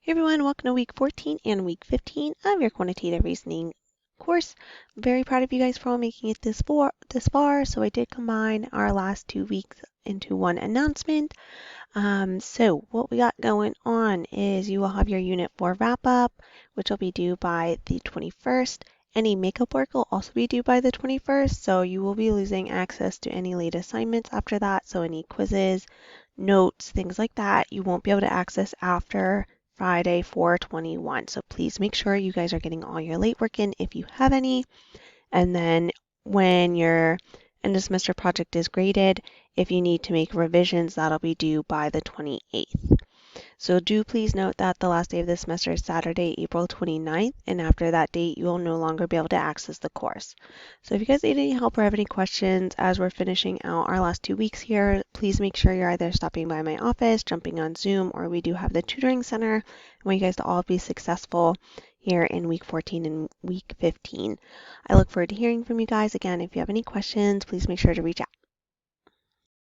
Hey everyone, welcome to week 14 and week 15 of your quantitative reasoning course. I'm very proud of you guys for all making it this far. So I did combine our last 2 weeks into one announcement. So what we got going on is you will have your Unit 4 wrap up, which will be due by the 21st. Any makeup work will also be due by the 21st, so you will be losing access to any late assignments after that. So any quizzes, notes, things like that, you won't be able to access after Friday 4/21. So please make sure you guys are getting all your late work in if you have any. And then when your end of semester project is graded, if you need to make revisions, that'll be due by the 28th. So do please note that the last day of the semester is Saturday, April 29th, and after that date, you will no longer be able to access the course. So if you guys need any help or have any questions as we're finishing out our last 2 weeks here, please make sure you're either stopping by my office, jumping on Zoom, or we do have the tutoring center. I want you guys to all be successful here in week 14 and week 15. I look forward to hearing from you guys. Again, if you have any questions, please make sure to reach out.